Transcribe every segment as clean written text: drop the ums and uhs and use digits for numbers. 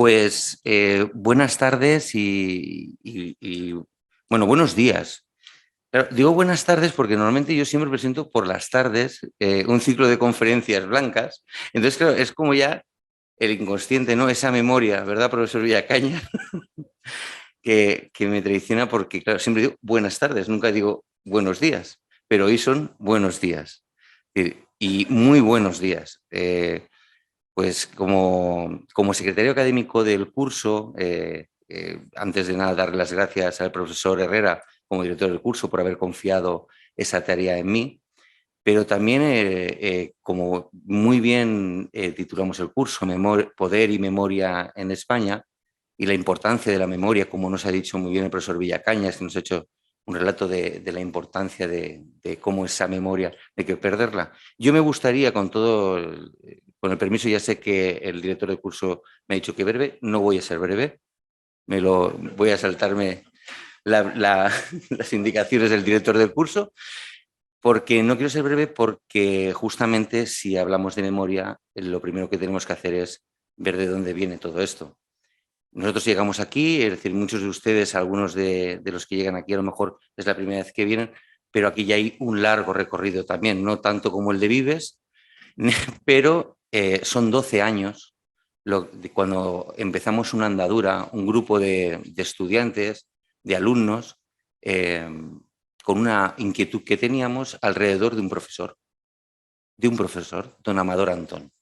Pues buenas tardes bueno, buenos días. Claro, digo buenas tardes porque normalmente yo siempre presento por las tardes un ciclo de conferencias blancas. Entonces, claro, es como ya el inconsciente, ¿no? Esa memoria, ¿verdad, profesor Villacaña? que me traiciona porque, claro, siempre digo buenas tardes, nunca digo buenos días, pero hoy son buenos días. Y muy buenos días. Pues como secretario académico del curso, antes de nada dar las gracias al profesor Herrera como director del curso por haber confiado esa tarea en mí, pero también como muy bien titulamos el curso, Poder y Memoria en España, y la importancia de la memoria, como nos ha dicho muy bien el profesor Villacañas, que nos ha hecho un relato de la importancia de cómo esa memoria, de que perderla. Yo me gustaría, con el permiso, ya sé que el director del curso me ha dicho que breve, no voy a ser breve, voy a saltarme las indicaciones del director del curso, porque no quiero ser breve, porque justamente si hablamos de memoria, lo primero que tenemos que hacer es ver de dónde viene todo esto. Nosotros llegamos aquí, es decir, muchos de ustedes, algunos de los que llegan aquí a lo mejor es la primera vez que vienen, pero aquí ya hay un largo recorrido también, no tanto como el de Vives, pero son 12 años cuando empezamos una andadura, un grupo de estudiantes, de alumnos, eh, con una inquietud que teníamos alrededor de un profesor, don Amador Antón,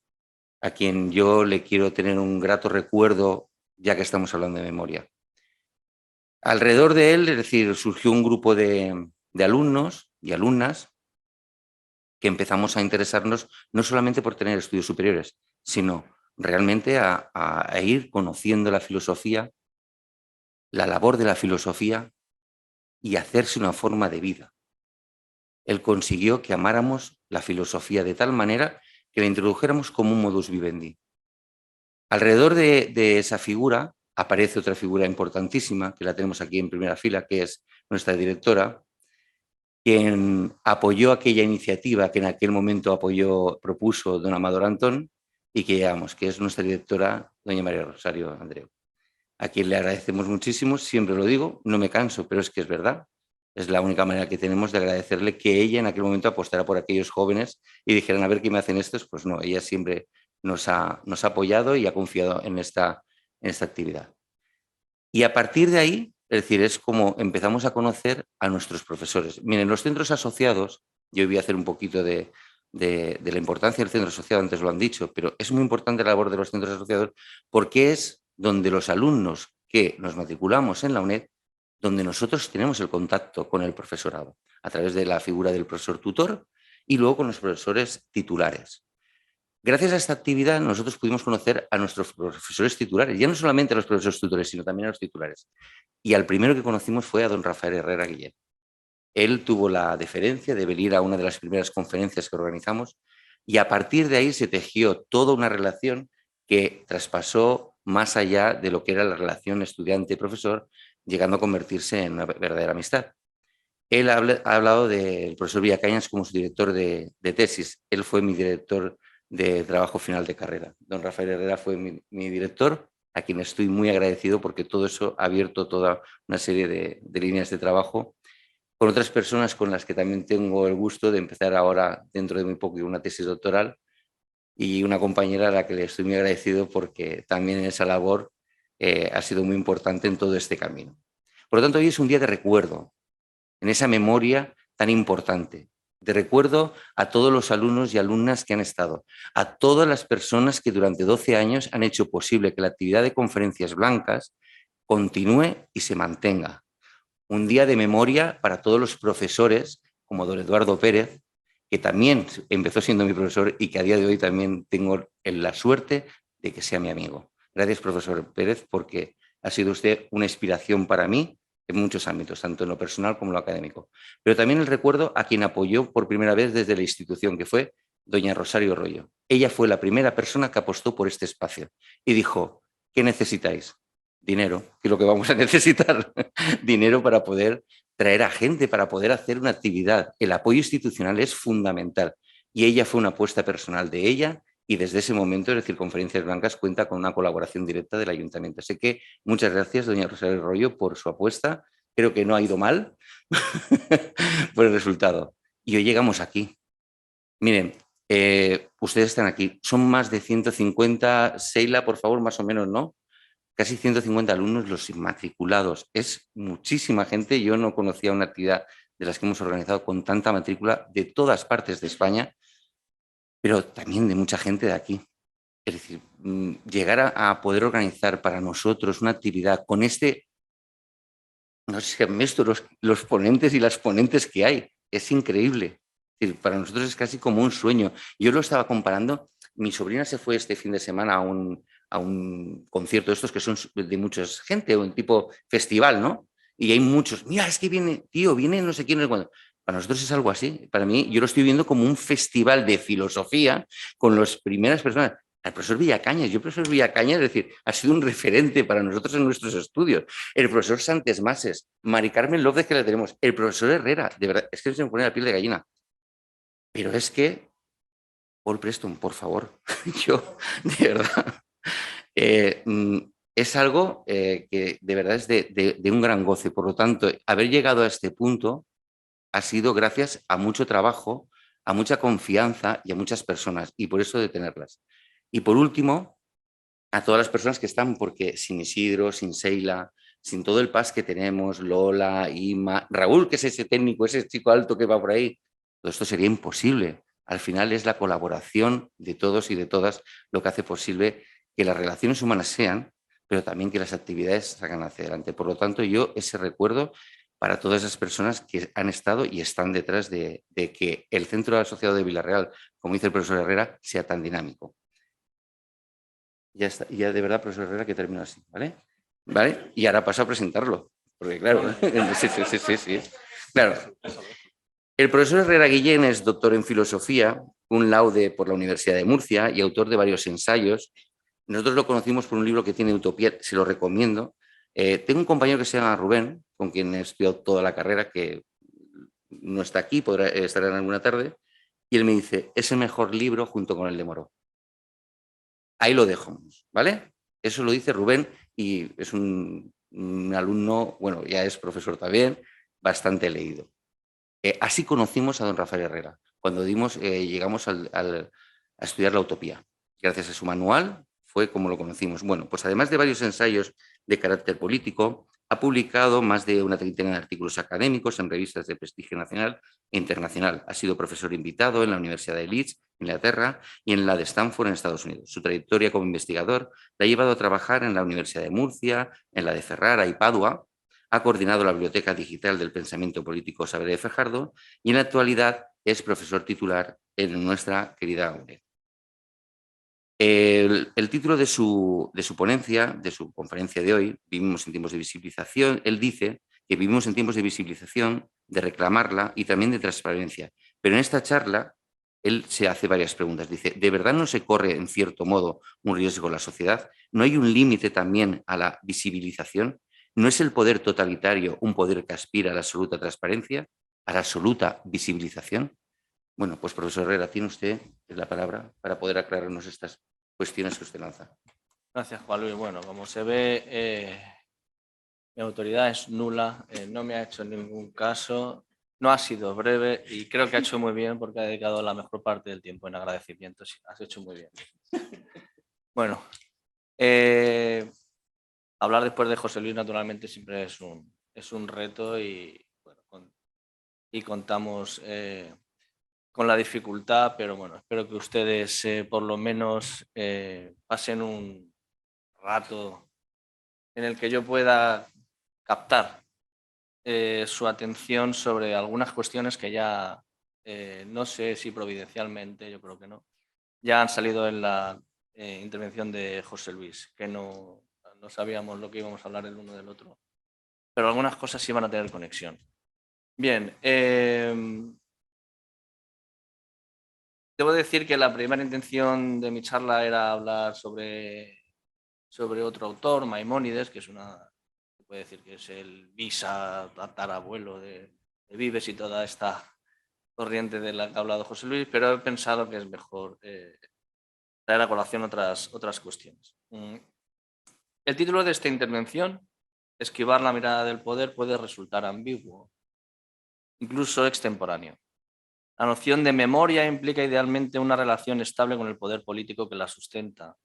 a quien yo le quiero tener un grato recuerdo ya que estamos hablando de memoria. Alrededor de él, es decir, surgió un grupo de alumnos y alumnas que empezamos a interesarnos no solamente por tener estudios superiores, sino realmente a ir conociendo la filosofía, la labor de la filosofía y hacerse una forma de vida. Él consiguió que amáramos la filosofía de tal manera que la introdujéramos como un modus vivendi. Alrededor de esa figura aparece otra figura importantísima, que la tenemos aquí en primera fila, que es nuestra directora, quien apoyó aquella iniciativa que en aquel momento propuso don Amador Antón y que llevamos, que es nuestra directora, doña María Rosario Andreu, a quien le agradecemos muchísimo, siempre lo digo, no me canso, pero es que es verdad. Es la única manera que tenemos de agradecerle que ella en aquel momento apostara por aquellos jóvenes y dijeran, a ver qué me hacen estos. Pues no, ella siempre nos ha apoyado y ha confiado en esta actividad. Y a partir de ahí, es decir, es como empezamos a conocer a nuestros profesores. Miren, los centros asociados, yo voy a hacer un poquito de la importancia del centro asociado, antes lo han dicho, pero es muy importante la labor de los centros asociados porque es donde los alumnos que nos matriculamos en la UNED, donde nosotros tenemos el contacto con el profesorado, a través de la figura del profesor tutor y luego con los profesores titulares. Gracias a esta actividad nosotros pudimos conocer a nuestros profesores titulares, ya no solamente a los profesores tutores, sino también a los titulares. Y al primero que conocimos fue a don Rafael Herrera Guillén. Él tuvo la deferencia de venir a una de las primeras conferencias que organizamos y a partir de ahí se tejió toda una relación que traspasó más allá de lo que era la relación estudiante-profesor, llegando a convertirse en una verdadera amistad. Él ha hablado del profesor Villacañas como su director de tesis. Él fue mi director de trabajo final de carrera. Don Rafael Herrera fue mi director, a quien estoy muy agradecido porque todo eso ha abierto toda una serie de líneas de trabajo con otras personas con las que también tengo el gusto de empezar ahora, dentro de muy poco, una tesis doctoral y una compañera a la que le estoy muy agradecido porque también en esa labor ha sido muy importante en todo este camino. Por lo tanto, hoy es un día de recuerdo, en esa memoria tan importante. De recuerdo a todos los alumnos y alumnas que han estado, a todas las personas que durante 12 años han hecho posible que la actividad de conferencias blancas continúe y se mantenga. Un día de memoria para todos los profesores, como don Eduardo Pérez, que también empezó siendo mi profesor y que a día de hoy también tengo la suerte de que sea mi amigo. Gracias, profesor Pérez, porque ha sido usted una inspiración para mí en muchos ámbitos, tanto en lo personal como en lo académico. Pero también el recuerdo a quien apoyó por primera vez desde la institución, que fue doña Rosario Rollo. Ella fue la primera persona que apostó por este espacio y dijo, ¿qué necesitáis? Dinero, que es lo que vamos a necesitar. Dinero para poder traer a gente, para poder hacer una actividad. El apoyo institucional es fundamental. Y ella fue una apuesta personal de ella y desde ese momento, es decir, Conferencias Blancas cuenta con una colaboración directa del Ayuntamiento. Así que muchas gracias, doña Rosario Arroyo, por su apuesta. Creo que no ha ido mal por el resultado. Y hoy llegamos aquí. Miren, ustedes están aquí. Son más de 150, Seila, por favor, más o menos, ¿no? Casi 150 alumnos los inmatriculados. Es muchísima gente. Yo no conocía una actividad de las que hemos organizado con tanta matrícula de todas partes de España, pero también de mucha gente de aquí. Es decir, llegar a poder organizar para nosotros una actividad con no sé si han visto los ponentes y las ponentes que hay, es increíble. Es decir, para nosotros es casi como un sueño. Yo lo estaba comparando, mi sobrina se fue este fin de semana a un concierto de estos que son de mucha gente, un tipo festival, ¿no? Y hay muchos, mira, es que viene, tío, viene no sé quién, no sé cuándo. Para nosotros es algo así. Para mí, yo lo estoy viendo como un festival de filosofía con las primeras personas. El profesor Villacañas, yo profesor Villacañas, es decir, ha sido un referente para nosotros en nuestros estudios. El profesor Santes Mases, Mari Carmen López, que la tenemos, el profesor Herrera, de verdad, es que se me pone la piel de gallina. Pero es que, Paul Preston, por favor, yo, de verdad, es algo que de verdad es de un gran goce. Por lo tanto, haber llegado a este punto ha sido gracias a mucho trabajo, a mucha confianza y a muchas personas, y por eso de tenerlas. Y por último, a todas las personas que están, porque sin Isidro, sin Seila, sin todo el PAS que tenemos, Lola, Ima, Raúl, que es ese técnico, ese chico alto que va por ahí, todo esto sería imposible. Al final es la colaboración de todos y de todas lo que hace posible que las relaciones humanas sean, pero también que las actividades salgan hacia adelante. Por lo tanto, yo ese recuerdo para todas esas personas que han estado y están detrás de que el Centro Asociado de Villarreal, como dice el profesor Herrera, sea tan dinámico. Ya está, ya de verdad, profesor Herrera, que termino así, ¿vale? ¿Vale? Y ahora paso a presentarlo, porque claro, sí, sí, sí, sí, sí. Claro, el profesor Herrera Guillén es doctor en filosofía, un laude por la Universidad de Murcia y autor de varios ensayos. Nosotros lo conocimos por un libro que tiene Utopía, se lo recomiendo. Tengo un compañero que se llama Rubén, con quien he estudiado toda la carrera, que no está aquí, podrá estar en alguna tarde, y él me dice, es el mejor libro junto con el de Moró. Ahí lo dejamos, ¿vale? Eso lo dice Rubén y es un alumno, bueno, ya es profesor también, bastante leído. Así conocimos a don Rafael Herrera, cuando llegamos a estudiar la utopía. Gracias a su manual fue como lo conocimos. Bueno, pues además de varios ensayos de carácter político, ha publicado más de una treintena de artículos académicos en revistas de prestigio nacional e internacional. Ha sido profesor invitado en la Universidad de Leeds, Inglaterra, y en la de Stanford, en Estados Unidos. Su trayectoria como investigador la ha llevado a trabajar en la Universidad de Murcia, en la de Ferrara y Padua. Ha coordinado la Biblioteca Digital del Pensamiento Político Saber de Fajardo y en la actualidad es profesor titular en nuestra querida UNED. El título de su ponencia, de su conferencia de hoy, Vivimos en tiempos de visibilización, él dice que vivimos en tiempos de visibilización, de reclamarla y también de transparencia. Pero en esta charla, él se hace varias preguntas. Dice, ¿de verdad no se corre, en cierto modo, un riesgo en la sociedad? ¿No hay un límite también a la visibilización? ¿No es el poder totalitario un poder que aspira a la absoluta transparencia, a la absoluta visibilización? Bueno, pues profesor Herrera, tiene usted la palabra para poder aclararnos estas cuestiones que usted lanza. Gracias, Juan Luis. Bueno, como se ve, mi autoridad es nula, no me ha hecho en ningún caso, no ha sido breve y creo que ha hecho muy bien porque ha dedicado la mejor parte del tiempo en agradecimientos. Has hecho muy bien. Bueno, hablar después de José Luis naturalmente siempre es un reto y, bueno, contamos con la dificultad, pero bueno, espero que ustedes por lo menos pasen un rato en el que yo pueda captar su atención sobre algunas cuestiones que ya, no sé si providencialmente, yo creo que no, ya han salido en la intervención de José Luis, que no sabíamos lo que íbamos a hablar el uno del otro, pero algunas cosas sí van a tener conexión. Bien, debo decir que la primera intención de mi charla era hablar sobre otro autor, Maimónides, que es se puede decir que es el tatarabuelo de Vives y toda esta corriente de la que ha hablado José Luis, pero he pensado que es mejor traer a colación otras cuestiones. El título de esta intervención, esquivar la mirada del poder, puede resultar ambiguo, incluso extemporáneo. La noción de memoria implica idealmente una relación estable con el poder político que la sustenta.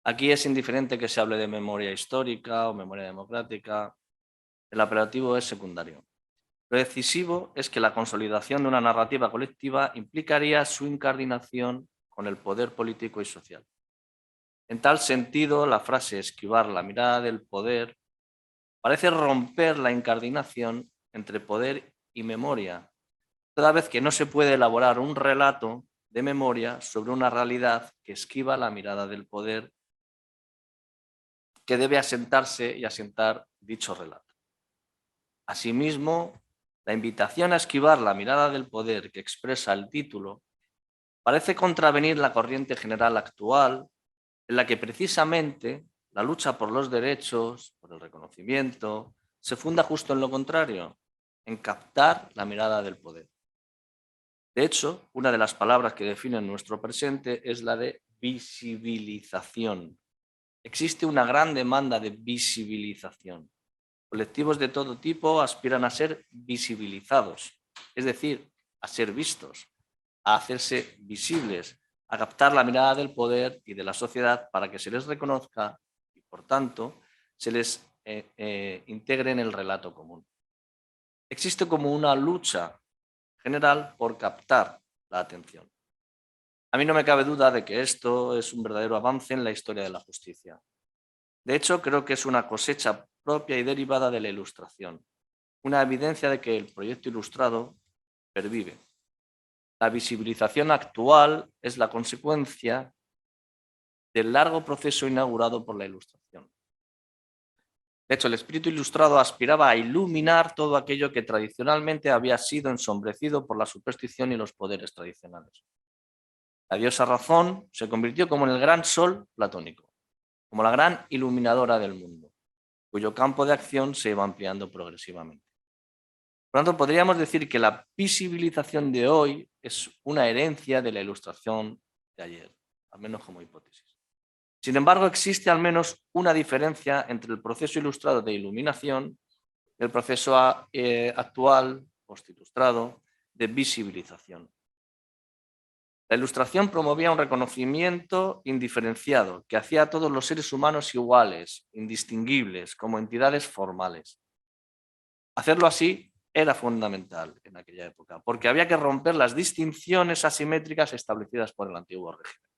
Aquí es indiferente que se hable de memoria histórica o memoria democrática. El apelativo es secundario. Lo decisivo es que la consolidación de una narrativa colectiva implicaría su incardinación con el poder político y social. En tal sentido, la frase esquivar la mirada del poder parece romper la incardinación entre poder y memoria, toda vez que no se puede elaborar un relato de memoria sobre una realidad que esquiva la mirada del poder, que debe asentarse y asentar dicho relato. Asimismo, la invitación a esquivar la mirada del poder que expresa el título parece contravenir la corriente general actual, en la que precisamente la lucha por los derechos, por el reconocimiento, se funda justo en lo contrario, en captar la mirada del poder. De hecho, una de las palabras que definen nuestro presente es la de visibilización. Existe una gran demanda de visibilización. Colectivos de todo tipo aspiran a ser visibilizados, es decir, a ser vistos, a hacerse visibles, a captar la mirada del poder y de la sociedad para que se les reconozca y, por tanto, se les integre en el relato común. Existe como una lucha general por captar la atención. A mí no me cabe duda de que esto es un verdadero avance en la historia de la justicia. De hecho, creo que es una cosecha propia y derivada de la Ilustración, una evidencia de que el proyecto ilustrado pervive. La visibilización actual es la consecuencia del largo proceso inaugurado por la Ilustración. De hecho, el espíritu ilustrado aspiraba a iluminar todo aquello que tradicionalmente había sido ensombrecido por la superstición y los poderes tradicionales. La diosa razón se convirtió como en el gran sol platónico, como la gran iluminadora del mundo, cuyo campo de acción se iba ampliando progresivamente. Por lo tanto, podríamos decir que la visibilización de hoy es una herencia de la Ilustración de ayer, al menos como hipótesis. Sin embargo, existe al menos una diferencia entre el proceso ilustrado de iluminación y el proceso actual, postilustrado, de visibilización. La Ilustración promovía un reconocimiento indiferenciado que hacía a todos los seres humanos iguales, indistinguibles, como entidades formales. Hacerlo así era fundamental en aquella época, porque había que romper las distinciones asimétricas establecidas por el antiguo régimen.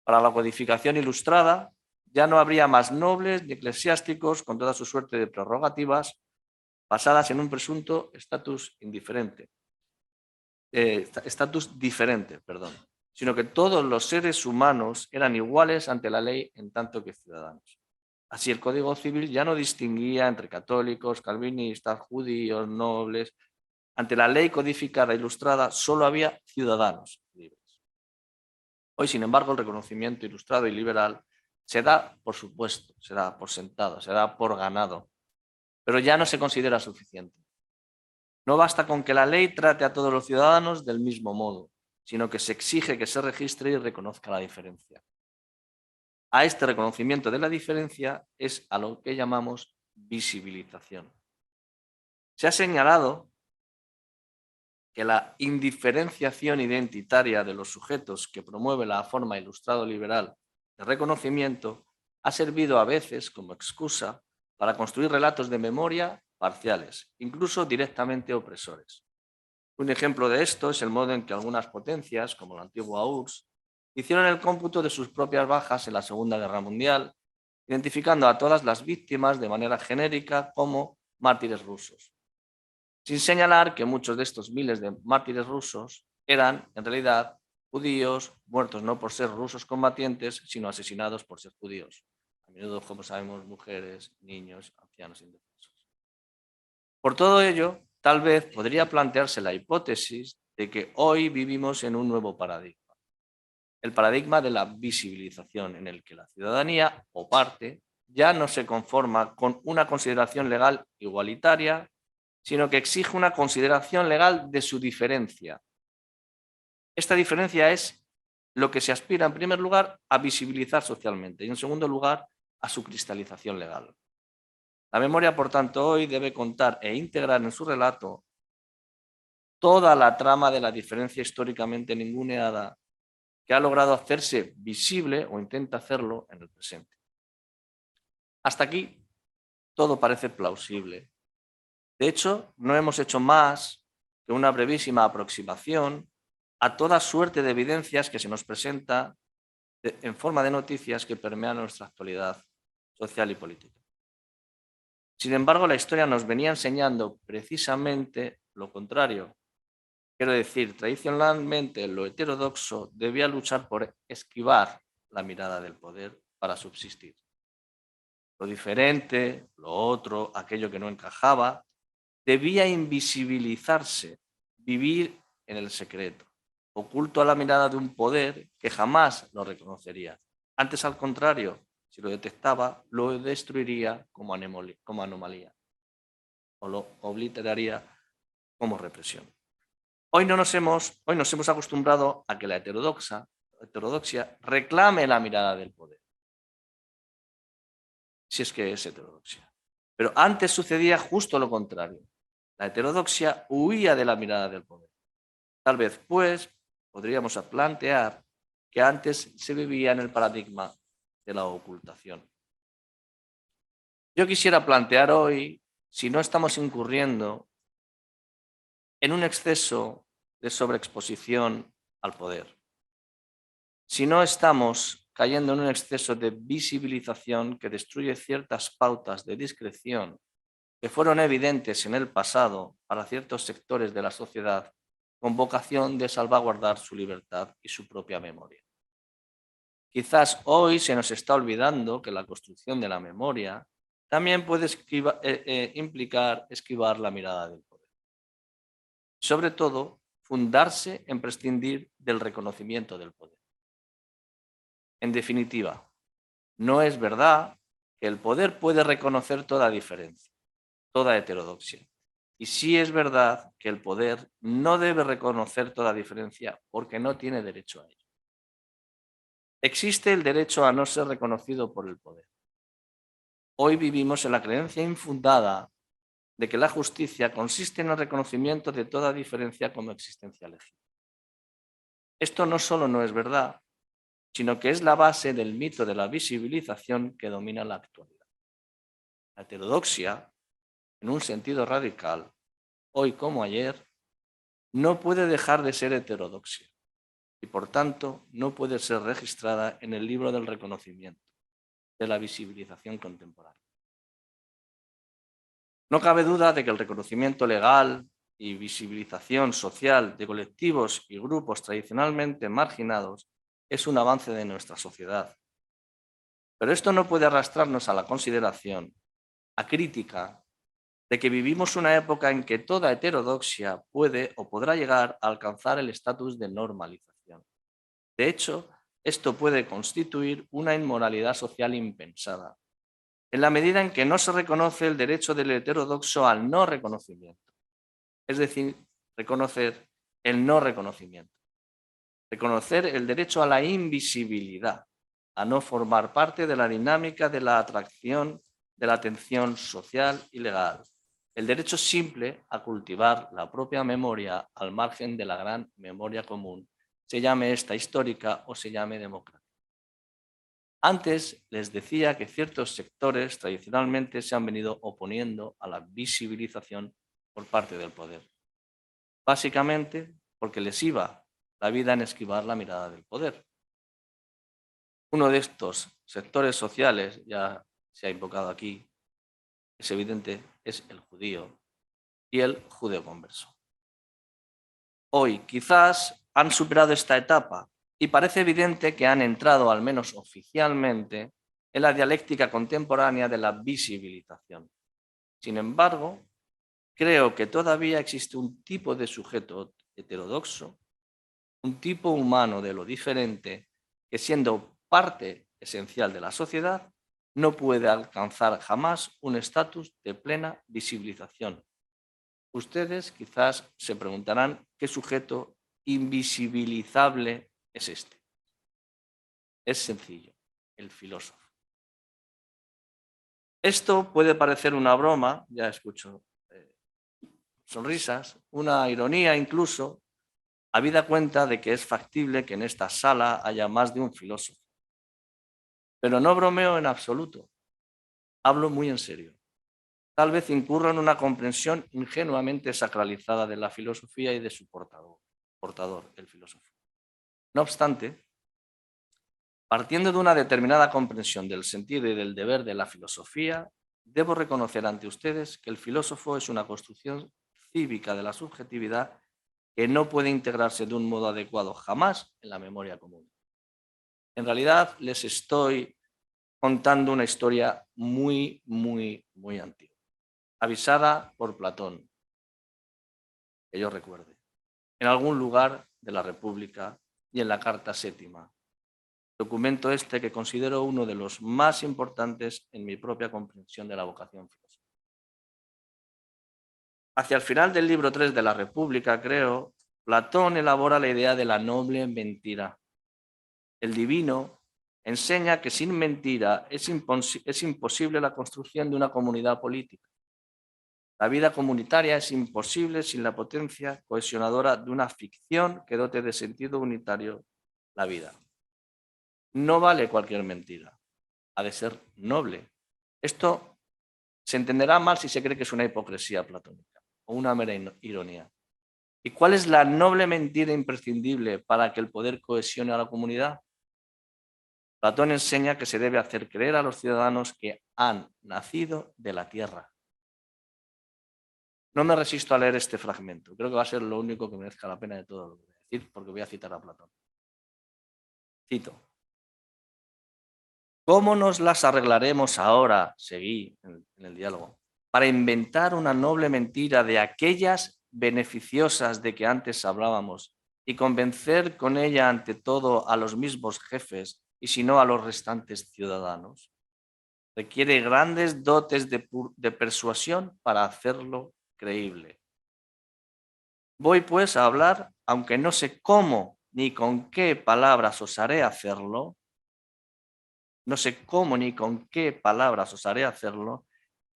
Para la codificación ilustrada ya no habría más nobles ni eclesiásticos con toda su suerte de prerrogativas basadas en un presunto estatus diferente, sino que todos los seres humanos eran iguales ante la ley en tanto que ciudadanos. Así, el Código Civil ya no distinguía entre católicos, calvinistas, judíos, nobles. Ante la ley codificada e ilustrada solo había ciudadanos libres. Hoy, sin embargo, el reconocimiento ilustrado y liberal se da por supuesto, se da por sentado, se da por ganado, pero ya no se considera suficiente. No basta con que la ley trate a todos los ciudadanos del mismo modo, sino que se exige que se registre y reconozca la diferencia. A este reconocimiento de la diferencia es a lo que llamamos visibilización. Se ha señalado que la indiferenciación identitaria de los sujetos que promueve la forma ilustrado liberal de reconocimiento ha servido a veces como excusa para construir relatos de memoria parciales, incluso directamente opresores. Un ejemplo de esto es el modo en que algunas potencias, como la antigua URSS, hicieron el cómputo de sus propias bajas en la Segunda Guerra Mundial, identificando a todas las víctimas de manera genérica como mártires rusos, sin señalar que muchos de estos miles de mártires rusos eran, en realidad, judíos muertos no por ser rusos combatientes, sino asesinados por ser judíos. A menudo, como sabemos, mujeres, niños, ancianos indefensos. Por todo ello, tal vez podría plantearse la hipótesis de que hoy vivimos en un nuevo paradigma. El paradigma de la visibilización, en el que la ciudadanía, o parte, ya no se conforma con una consideración legal igualitaria, sino que exige una consideración legal de su diferencia. Esta diferencia es lo que se aspira, en primer lugar, a visibilizar socialmente y, en segundo lugar, a su cristalización legal. La memoria, por tanto, hoy debe contar e integrar en su relato toda la trama de la diferencia históricamente ninguneada que ha logrado hacerse visible o intenta hacerlo en el presente. Hasta aquí todo parece plausible. De hecho, no hemos hecho más que una brevísima aproximación a toda suerte de evidencias que se nos presenta en forma de noticias que permean nuestra actualidad social y política. Sin embargo, la historia nos venía enseñando precisamente lo contrario. Quiero decir, tradicionalmente lo heterodoxo debía luchar por esquivar la mirada del poder para subsistir. Lo diferente, lo otro, aquello que no encajaba, debía invisibilizarse, vivir en el secreto, oculto a la mirada de un poder que jamás lo reconocería. Antes, al contrario, si lo detectaba, lo destruiría como anomalía o lo obliteraría como represión. Hoy nos hemos acostumbrado a que la heterodoxia reclame la mirada del poder, si es que es heterodoxia. Pero antes sucedía justo lo contrario. La heterodoxia huía de la mirada del poder. Tal vez, pues, podríamos plantear que antes se vivía en el paradigma de la ocultación. Yo quisiera plantear hoy si no estamos incurriendo en un exceso de sobreexposición al poder. Si no estamos cayendo en un exceso de visibilización que destruye ciertas pautas de discreción que fueron evidentes en el pasado para ciertos sectores de la sociedad con vocación de salvaguardar su libertad y su propia memoria. Quizás hoy se nos está olvidando que la construcción de la memoria también puede implicar esquivar la mirada del poder. Sobre todo, fundarse en prescindir del reconocimiento del poder. En definitiva, no es verdad que el poder puede reconocer toda diferencia, toda heterodoxia. Y sí es verdad que el poder no debe reconocer toda diferencia porque no tiene derecho a ello. Existe el derecho a no ser reconocido por el poder. Hoy vivimos en la creencia infundada de que la justicia consiste en el reconocimiento de toda diferencia como existencia legítima. Esto no solo no es verdad, sino que es la base del mito de la visibilización que domina la actualidad. La heterodoxia, en un sentido radical, hoy como ayer, no puede dejar de ser heterodoxia y, por tanto, no puede ser registrada en el libro del reconocimiento, de la visibilización contemporánea. No cabe duda de que el reconocimiento legal y visibilización social de colectivos y grupos tradicionalmente marginados es un avance de nuestra sociedad. Pero esto no puede arrastrarnos a la consideración, a crítica, de que vivimos una época en que toda heterodoxia puede o podrá llegar a alcanzar el estatus de normalización. De hecho, esto puede constituir una inmoralidad social impensada, en la medida en que no se reconoce el derecho del heterodoxo al no reconocimiento, es decir, reconocer el no reconocimiento, reconocer el derecho a la invisibilidad, a no formar parte de la dinámica de la atracción, de la atención social y legal, el derecho simple a cultivar la propia memoria al margen de la gran memoria común, se llame esta histórica o se llame democrática. Antes les decía que ciertos sectores tradicionalmente se han venido oponiendo a la visibilización por parte del poder. Básicamente porque les iba la vida en esquivar la mirada del poder. Uno de estos sectores sociales, ya se ha invocado aquí, es evidente, es el judío y el judeoconverso. Hoy quizás han superado esta etapa y parece evidente que han entrado, al menos oficialmente, en la dialéctica contemporánea de la visibilización. Sin embargo, creo que todavía existe un tipo de sujeto heterodoxo, un tipo humano de lo diferente, que siendo parte esencial de la sociedad, no puede alcanzar jamás un estatus de plena visibilización. Ustedes quizás se preguntarán qué sujeto invisibilizable es este. Es sencillo, el filósofo. Esto puede parecer una broma, ya escucho sonrisas, una ironía incluso, habida cuenta de que es factible que en esta sala haya más de un filósofo. Pero no bromeo en absoluto, hablo muy en serio. Tal vez incurro en una comprensión ingenuamente sacralizada de la filosofía y de su portador, el filósofo. No obstante, partiendo de una determinada comprensión del sentido y del deber de la filosofía, debo reconocer ante ustedes que el filósofo es una construcción cívica de la subjetividad que no puede integrarse de un modo adecuado jamás en la memoria común. En realidad, les estoy contando una historia muy, muy, muy antigua, avisada por Platón, que yo recuerde, en algún lugar de la República y en la Carta Séptima, documento este que considero uno de los más importantes en mi propia comprensión de la vocación filosófica. Hacia el final del libro 3 de la República, creo, Platón elabora la idea de la noble mentira. El divino enseña que sin mentira es imposible la construcción de una comunidad política. La vida comunitaria es imposible sin la potencia cohesionadora de una ficción que dote de sentido unitario la vida. No vale cualquier mentira, ha de ser noble. Esto se entenderá mal si se cree que es una hipocresía platónica o una mera ironía. ¿Y cuál es la noble mentira imprescindible para que el poder cohesione a la comunidad? Platón enseña que se debe hacer creer a los ciudadanos que han nacido de la tierra. No me resisto a leer este fragmento. Creo que va a ser lo único que merezca la pena de todo lo que voy a decir, porque voy a citar a Platón. Cito. ¿Cómo nos las arreglaremos ahora, seguí en el diálogo, para inventar una noble mentira de aquellas beneficiosas de que antes hablábamos y convencer con ella ante todo a los mismos jefes y si no a los restantes ciudadanos? Requiere grandes dotes de persuasión para hacerlo creíble. Voy pues a hablar, aunque no sé cómo ni con qué palabras osaré hacerlo, no sé cómo ni con qué palabras osaré hacerlo,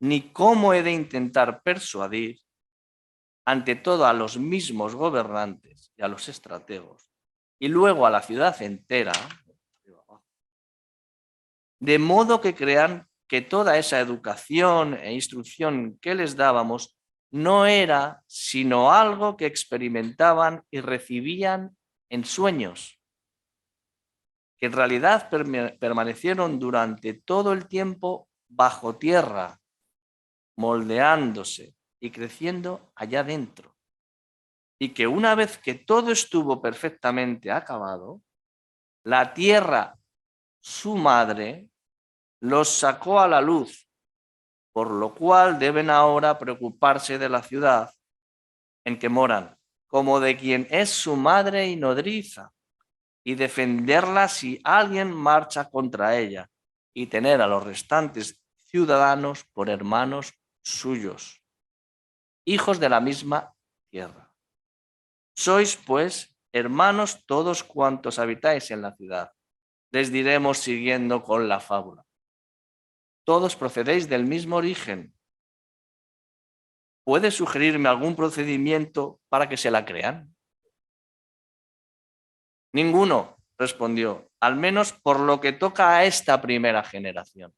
ni cómo he de intentar persuadir ante todo a los mismos gobernantes y a los estrategos, y luego a la ciudad entera, de modo que crean que toda esa educación e instrucción que les dábamos no era sino algo que experimentaban y recibían en sueños, que en realidad permanecieron durante todo el tiempo bajo tierra, moldeándose y creciendo allá dentro, y que una vez que todo estuvo perfectamente acabado, la tierra, su madre, los sacó a la luz, por lo cual deben ahora preocuparse de la ciudad en que moran, como de quien es su madre y nodriza, y defenderla si alguien marcha contra ella, y tener a los restantes ciudadanos por hermanos suyos, hijos de la misma tierra. Sois, pues, hermanos todos cuantos habitáis en la ciudad. Les diremos siguiendo con la fábula. Todos procedéis del mismo origen. ¿Puede sugerirme algún procedimiento para que se la crean? Ninguno, respondió, al menos por lo que toca a esta primera generación.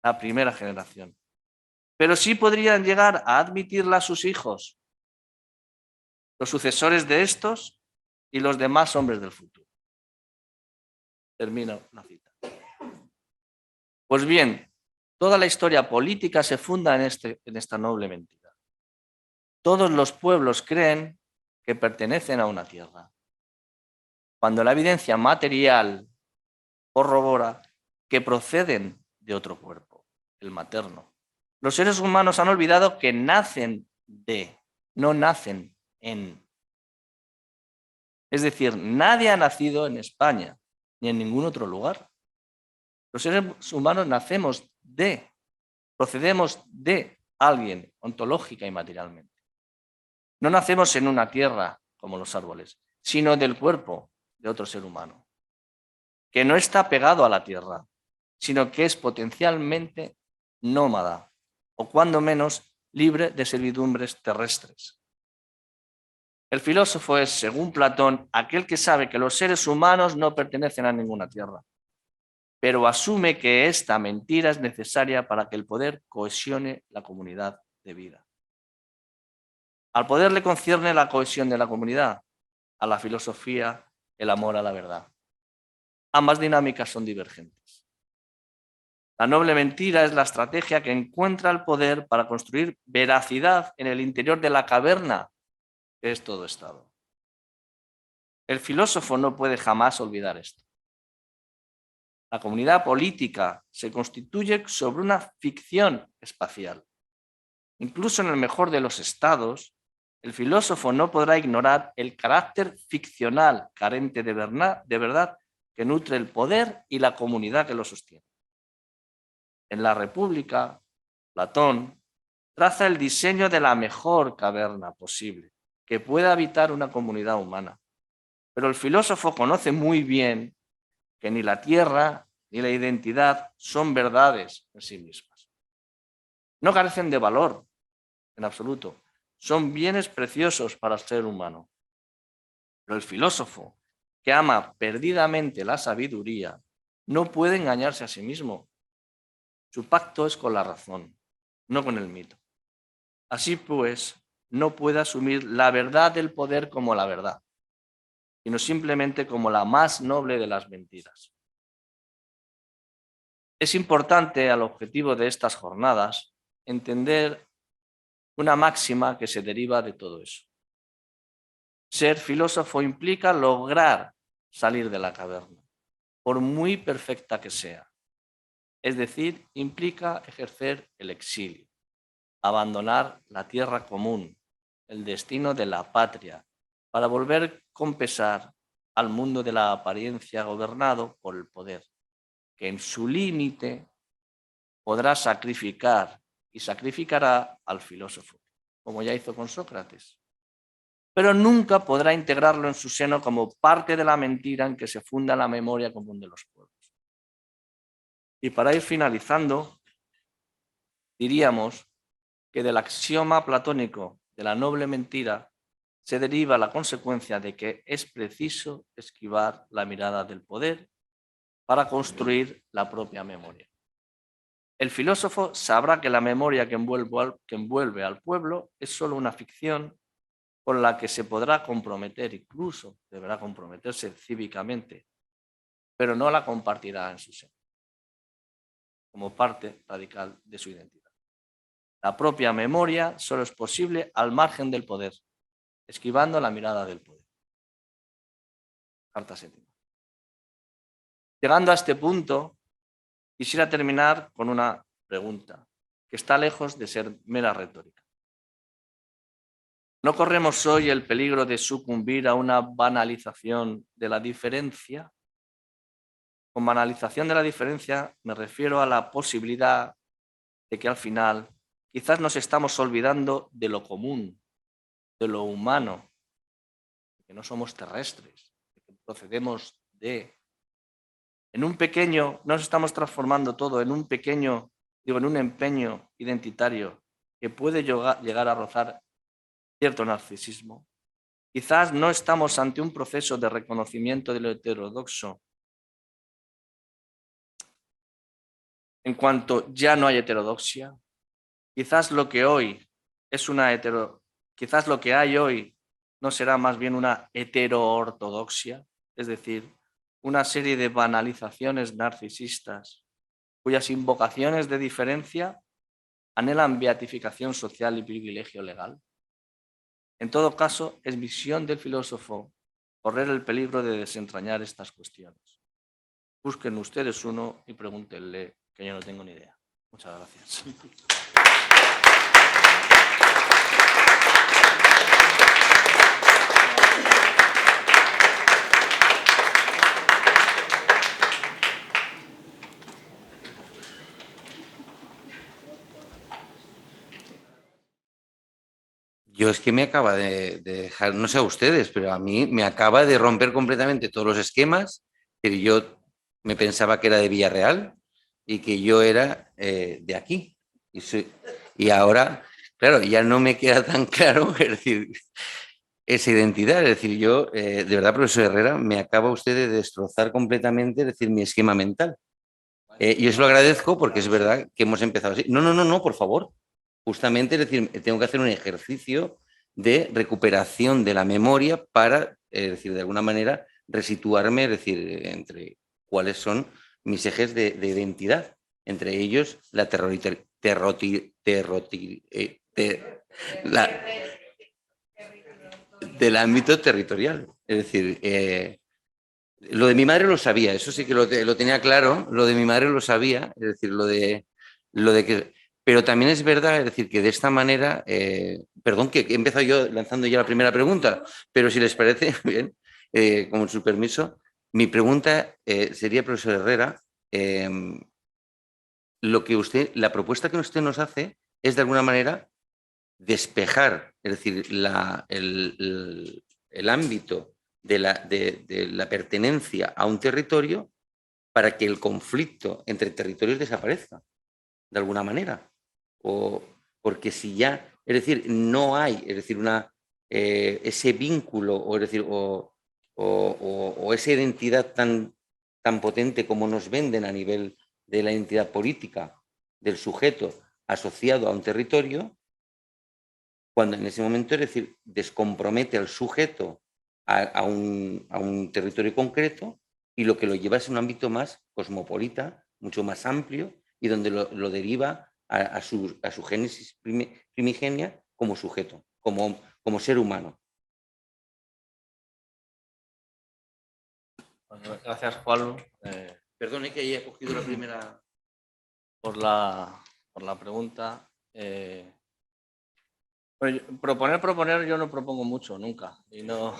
La primera generación. Pero sí podrían llegar a admitirla a sus hijos, los sucesores de estos y los demás hombres del futuro. Termino la cita. Pues bien, toda la historia política se funda en esta noble mentira. Todos los pueblos creen que pertenecen a una tierra, cuando la evidencia material corrobora que proceden de otro cuerpo, el materno. Los seres humanos han olvidado que nacen de, no nacen en. Es decir, nadie ha nacido en España ni en ningún otro lugar. Los seres humanos nacemos de, procedemos de alguien ontológica y materialmente. No nacemos en una tierra como los árboles, sino del cuerpo, de otro ser humano, que no está pegado a la tierra, sino que es potencialmente nómada, o cuando menos libre de servidumbres terrestres. El filósofo es, según Platón, aquel que sabe que los seres humanos no pertenecen a ninguna tierra, pero asume que esta mentira es necesaria para que el poder cohesione la comunidad de vida. Al poder le concierne la cohesión de la comunidad, a la filosofía el amor a la verdad. Ambas dinámicas son divergentes. La noble mentira es la estrategia que encuentra el poder para construir veracidad en el interior de la caverna, que es todo Estado. El filósofo no puede jamás olvidar esto. La comunidad política se constituye sobre una ficción espacial. Incluso en el mejor de los estados, el filósofo no podrá ignorar el carácter ficcional, carente de verdad, que nutre el poder y la comunidad que lo sostiene. En la República, Platón traza el diseño de la mejor caverna posible que pueda habitar una comunidad humana. Pero el filósofo conoce muy bien que ni la tierra ni la identidad son verdades en sí mismas. No carecen de valor en absoluto. Son bienes preciosos para el ser humano. Pero el filósofo, que ama perdidamente la sabiduría, no puede engañarse a sí mismo. Su pacto es con la razón, no con el mito. Así pues, no puede asumir la verdad del poder como la verdad, sino simplemente como la más noble de las mentiras. Es importante, al objetivo de estas jornadas, entender una máxima que se deriva de todo eso. Ser filósofo implica lograr salir de la caverna, por muy perfecta que sea. Es decir, implica ejercer el exilio, abandonar la tierra común, el destino de la patria, para volver con pesar al mundo de la apariencia gobernado por el poder, que en su límite podrá sacrificar y sacrificará al filósofo, como ya hizo con Sócrates, pero nunca podrá integrarlo en su seno como parte de la mentira en que se funda la memoria común de los pueblos. Y para ir finalizando, diríamos que del axioma platónico de la noble mentira se deriva la consecuencia de que es preciso esquivar la mirada del poder para construir la propia memoria. El filósofo sabrá que la memoria que envuelve al pueblo es solo una ficción con la que se podrá comprometer, incluso deberá comprometerse cívicamente, pero no la compartirá en su seno, como parte radical de su identidad. La propia memoria solo es posible al margen del poder, esquivando la mirada del poder. Carta séptima. Llegando a este punto, quisiera terminar con una pregunta que está lejos de ser mera retórica. ¿No corremos hoy el peligro de sucumbir a una banalización de la diferencia? Con banalización de la diferencia me refiero a la posibilidad de que al final quizás nos estamos olvidando de lo común, de lo humano, de que no somos terrestres, de que procedemos de... En un pequeño, nos estamos transformando todo en un pequeño, en un empeño identitario que puede llegar a rozar cierto narcisismo. Quizás no estamos ante un proceso de reconocimiento de lo heterodoxo en cuanto ya no hay heterodoxia. Quizás lo que hoy es quizás lo que hay hoy no será más bien una heteroortodoxia, es decir, una serie de banalizaciones narcisistas cuyas invocaciones de diferencia anhelan beatificación social y privilegio legal. En todo caso, es misión del filósofo correr el peligro de desentrañar estas cuestiones. Busquen ustedes uno y pregúntenle, que yo no tengo ni idea. Muchas gracias. Yo es que me acaba de dejar, no sé a ustedes, pero a mí me acaba de romper completamente todos los esquemas. Que yo me pensaba que era de Villarreal y que yo era de aquí. Y ahora, claro, ya no me queda tan claro, es decir, esa identidad. Es decir, yo, de verdad, profesor Herrera, me acaba usted de destrozar completamente, es decir, mi esquema mental. Y os lo agradezco porque es verdad que hemos empezado así. No, no, no, no, por favor. Justamente, es decir, tengo que hacer un ejercicio de recuperación de la memoria para, es decir, de alguna manera, resituarme, es decir, entre cuáles son mis ejes de identidad. Entre ellos, la la, del ámbito territorial. Es decir, lo de mi madre lo sabía, eso sí que lo tenía claro, lo de mi madre lo sabía, es decir, lo de que... Pero también es verdad, es decir, que de esta manera, perdón que he empezado yo lanzando ya la primera pregunta, pero si les parece bien, con su permiso, mi pregunta sería, profesor Herrera, eh, la propuesta que usted nos hace es de alguna manera despejar, es decir, el ámbito de la pertenencia a un territorio para que el conflicto entre territorios desaparezca, de alguna manera. O, porque si ya, es decir, no hay, es decir, ese vínculo, o, es decir, o esa identidad tan potente como nos venden a nivel de la identidad política del sujeto asociado a un territorio, cuando en ese momento, es decir, descompromete al sujeto a un territorio concreto y lo que lo lleva es un ámbito más cosmopolita, mucho más amplio y donde lo deriva a su génesis primigenia como sujeto, como ser humano. Bueno, gracias, Juan, Perdone que haya cogido la primera... por la pregunta. Bueno, proponer, yo no propongo mucho, nunca. Y no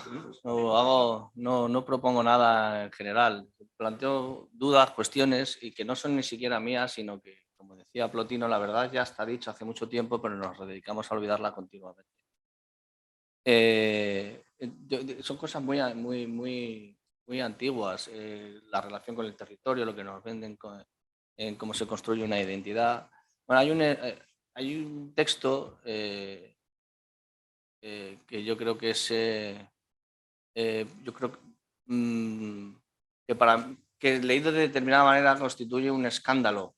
propongo nada en general. Planteo dudas, cuestiones, y que no son ni siquiera mías, sino que, como decía Plotino, la verdad ya está dicho hace mucho tiempo, pero nos dedicamos a olvidarla continuamente. Son cosas muy antiguas. La relación con el territorio, lo que nos venden en cómo se construye una identidad. Bueno, hay un texto que yo creo que es, yo creo que que leído de determinada manera constituye un escándalo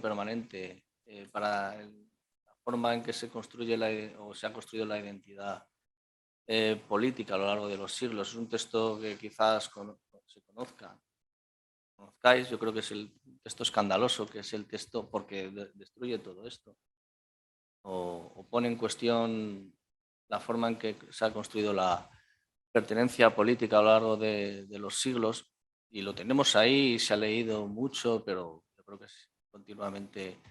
permanente para la forma en que se construye o se ha construido la identidad política a lo largo de los siglos. Es un texto que quizás se conozcáis, yo creo que es el texto escandaloso, que es el texto porque destruye todo esto o pone en cuestión la forma en que se ha construido la pertenencia política a lo largo de los siglos, y lo tenemos ahí, se ha leído mucho, pero yo creo que continuamente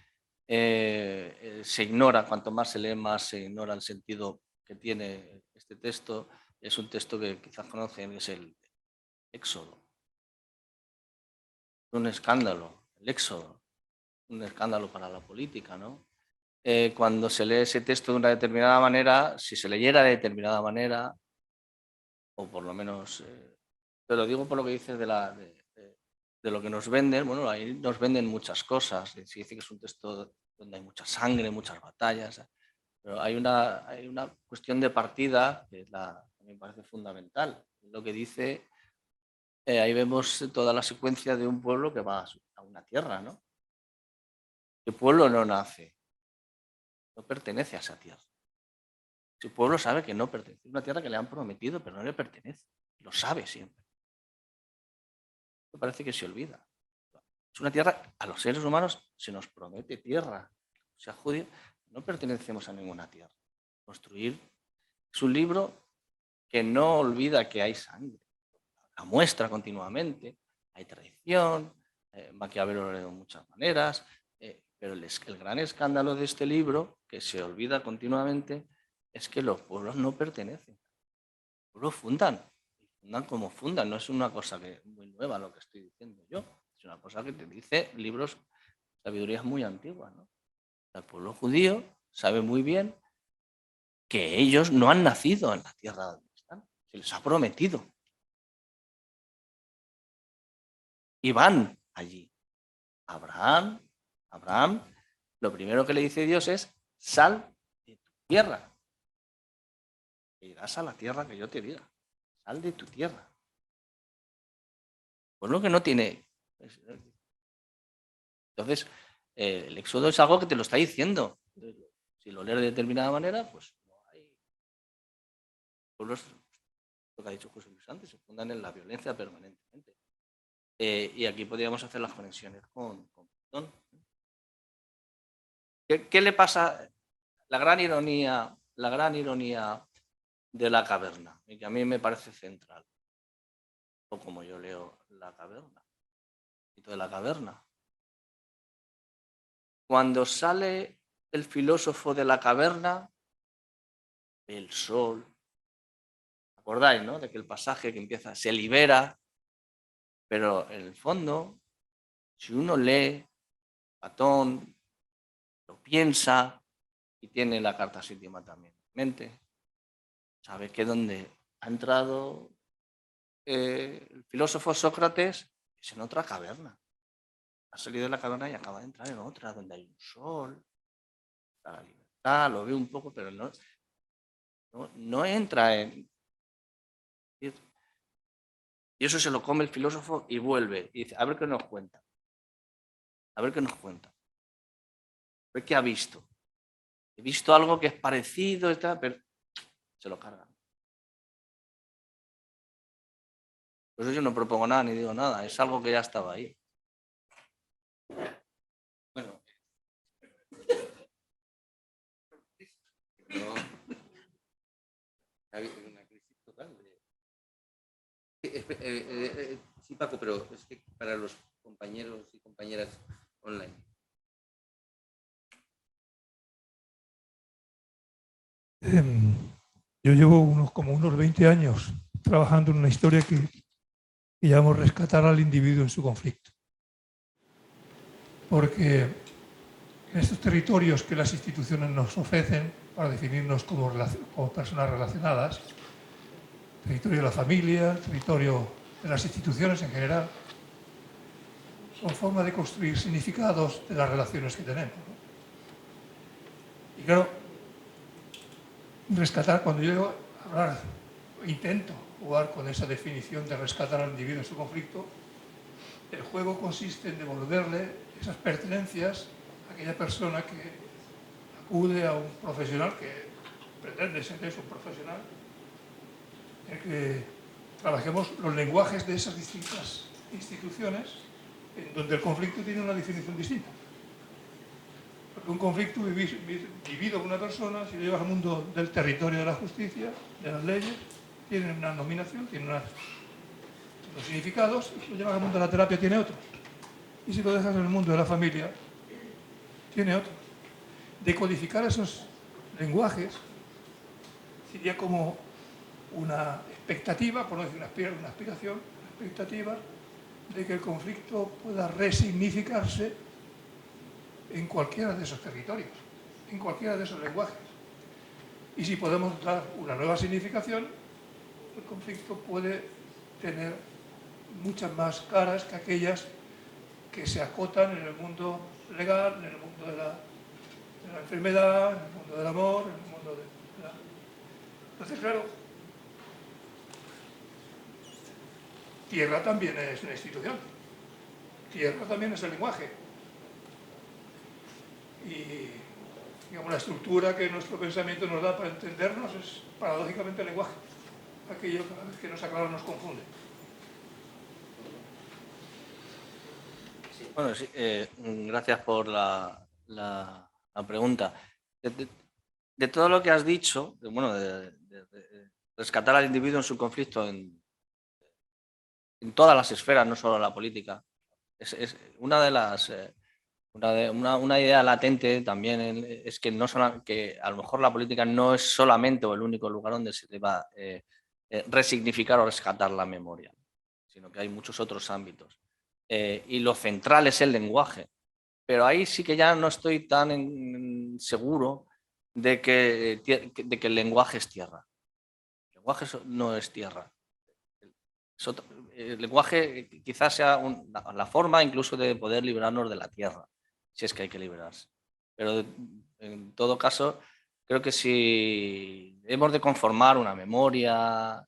se ignora. Cuanto más se lee, más se ignora el sentido que tiene este texto. Es un texto que quizás conocen, es el Éxodo. Un escándalo, el Éxodo, un escándalo para la política, ¿no? Cuando se lee ese texto de una determinada manera, si se leyera de determinada manera, o por lo menos, te lo digo por lo que dices de lo que nos venden. Bueno, ahí nos venden muchas cosas. Se dice que es un texto donde hay mucha sangre, muchas batallas, pero hay una cuestión de partida que me parece fundamental. Lo que dice, ahí vemos toda la secuencia de un pueblo que va a una tierra, ¿no? El pueblo no nace, no pertenece a esa tierra. Su pueblo sabe que no pertenece. Es una tierra que le han prometido, pero no le pertenece. Lo sabe siempre. Me parece que se olvida. Es una tierra, a los seres humanos se nos promete tierra. O sea, judío, no pertenecemos a ninguna tierra. Construir es un libro que no olvida que hay sangre. La muestra continuamente. Hay traición. Maquiavelo lo de muchas maneras. Pero el gran escándalo de este libro, que se olvida continuamente, es que los pueblos no pertenecen. Los pueblos fundan como fundan. No es una cosa muy nueva lo que estoy diciendo yo. Es una cosa que te dice libros, sabidurías muy antiguas, ¿no? El pueblo judío sabe muy bien que ellos no han nacido en la tierra donde están, se les ha prometido. Y van allí. Abraham, lo primero que le dice Dios es: sal de tu tierra. E irás a la tierra que yo te diga. Sal de tu tierra. Pues lo que no tiene. Entonces, el éxodo es algo que te lo está diciendo. Si lo lees de determinada manera, pues no hay. Pueblos, lo que ha dicho José Luis antes, se fundan en la violencia permanentemente. Y aquí podríamos hacer las conexiones con Platón. ¿Qué le pasa? La gran ironía de la caverna, y que a mí me parece central, o como yo leo la caverna, el mito de la caverna. Cuando sale el filósofo de la caverna, el sol, ¿acordáis, no? De que el pasaje que empieza se libera, pero en el fondo, si uno lee Platón, lo piensa y tiene la Carta Séptima también en mente, sabe que donde ha entrado el filósofo Sócrates es en otra caverna. Ha salido de la caverna y acaba de entrar en otra, donde hay un sol, la libertad, lo ve un poco, pero no entra en... Y eso se lo come el filósofo y vuelve. Y dice, a ver qué nos cuenta. A ver qué nos cuenta. A ver qué ha visto. He visto algo que es parecido, pero se lo cargan. Por eso yo no propongo nada ni digo nada. Es algo que ya estaba ahí. Bueno. No. Ha habido una crisis total sí, Paco, pero es que para los compañeros y compañeras online. Yo llevo como unos 20 años trabajando en una historia que llamo rescatar al individuo en su conflicto. Porque en estos territorios que las instituciones nos ofrecen para definirnos como personas relacionadas, territorio de la familia, territorio de las instituciones en general, son formas de construir significados de las relaciones que tenemos, ¿no? Y claro, rescatar, cuando yo intento jugar con esa definición de rescatar al individuo en su conflicto, el juego consiste en devolverle esas pertenencias a aquella persona que acude a un profesional que pretende ser un profesional, en que trabajemos los lenguajes de esas distintas instituciones en donde el conflicto tiene una definición distinta. Porque un conflicto vivido por una persona, si lo llevas al mundo del territorio de la justicia, de las leyes, tiene una nominación, tiene unos significados, y si lo llevas al mundo de la terapia tiene otros. Y si lo dejas en el mundo de la familia, tiene otros. Decodificar esos lenguajes sería como una expectativa, por no decir una aspiración, una expectativa de que el conflicto pueda resignificarse en cualquiera de esos territorios, en cualquiera de esos lenguajes. Y si podemos dar una nueva significación, el conflicto puede tener muchas más caras que aquellas que se acotan en el mundo legal, en el mundo de la enfermedad, en el mundo del amor, en el mundo de la... Entonces, claro, tierra también es una institución, tierra también es el lenguaje. Y digamos, la estructura que nuestro pensamiento nos da para entendernos es paradójicamente el lenguaje. Aquello cada vez que nos aclara nos confunde. Bueno, sí, gracias por la pregunta. De todo lo que has dicho, de rescatar al individuo en su conflicto en todas las esferas, no solo en la política, es una de las... Una idea latente también es que, que a lo mejor la política no es solamente o el único lugar donde se deba resignificar o rescatar la memoria, sino que hay muchos otros ámbitos. Y lo central es el lenguaje. Pero ahí sí que ya no estoy tan seguro de que el lenguaje es tierra. El lenguaje no es tierra. El lenguaje quizás sea la forma incluso de poder librarnos de la tierra, si es que hay que liberarse. Pero en todo caso, creo que si hemos de conformar una memoria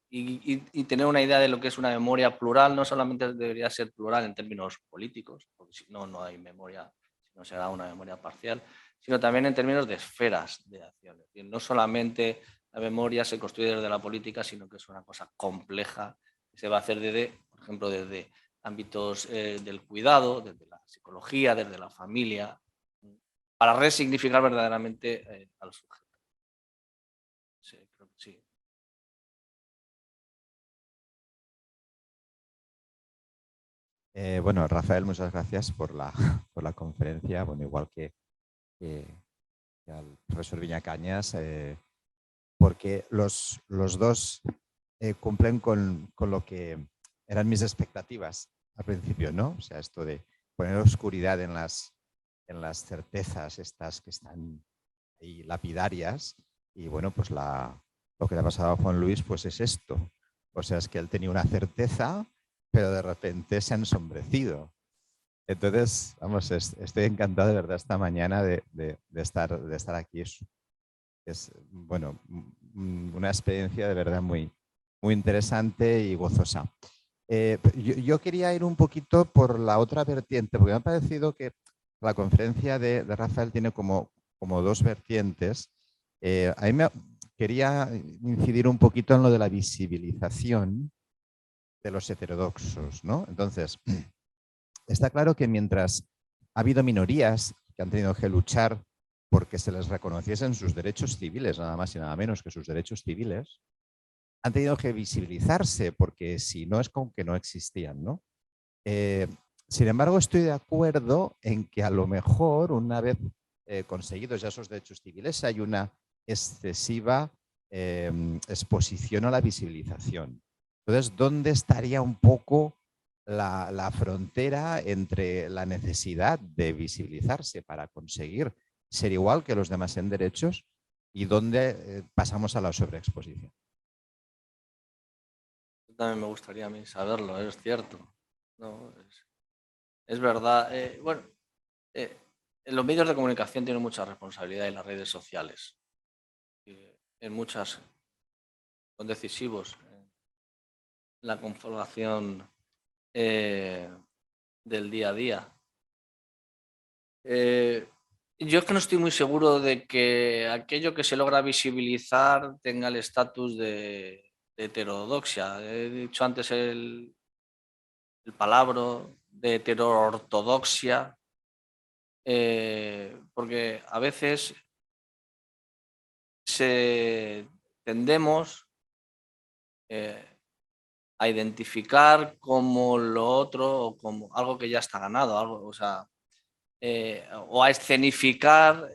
y tener una idea de lo que es una memoria plural, no solamente debería ser plural en términos políticos, porque si no, no hay memoria, si no será una memoria parcial, sino también en términos de esferas de acción. Es decir, no solamente la memoria se construye desde la política, sino que es una cosa compleja que se va a hacer desde, por ejemplo, desde ámbitos del cuidado, desde la psicología, desde la familia, para resignificar verdaderamente al sujeto. Sí, creo que sí. Bueno, Rafael, muchas gracias por la, por la conferencia. Bueno, igual que al profesor Viñacañas, porque los dos cumplen con lo que eran mis expectativas al principio, ¿no? O sea, esto de poner oscuridad en las certezas estas que están ahí lapidarias. Y bueno, pues lo que le ha pasado a Juan Luis pues es esto. O sea, es que él tenía una certeza, pero de repente se ha ensombrecido. Entonces, vamos, estoy encantado de verdad esta mañana de estar aquí. Es, bueno, una experiencia de verdad muy, muy interesante y gozosa. Yo quería ir un poquito por la otra vertiente, porque me ha parecido que la conferencia de Rafael tiene como dos vertientes. A mí quería incidir un poquito en lo de la visibilización de los heterodoxos, ¿no? Entonces, está claro que mientras ha habido minorías que han tenido que luchar porque se les reconociesen sus derechos civiles, nada más y nada menos que sus derechos civiles, han tenido que visibilizarse porque si no es como que no existían, ¿no? Sin embargo, estoy de acuerdo en que a lo mejor una vez conseguidos ya esos derechos civiles hay una excesiva exposición a la visibilización. Entonces, ¿dónde estaría un poco la frontera entre la necesidad de visibilizarse para conseguir ser igual que los demás en derechos y dónde pasamos a la sobreexposición? También me gustaría a mí saberlo, es cierto. No, es verdad. Bueno, los medios de comunicación tienen mucha responsabilidad en las redes sociales. En muchas son decisivos en la conformación del día a día. Yo es que no estoy muy seguro de que aquello que se logra visibilizar tenga el estatus de heterodoxia. He dicho antes el palabra de heteroortodoxia, porque a veces tendemos a identificar como lo otro o como algo que ya está ganado, algo, o sea, o a escenificar,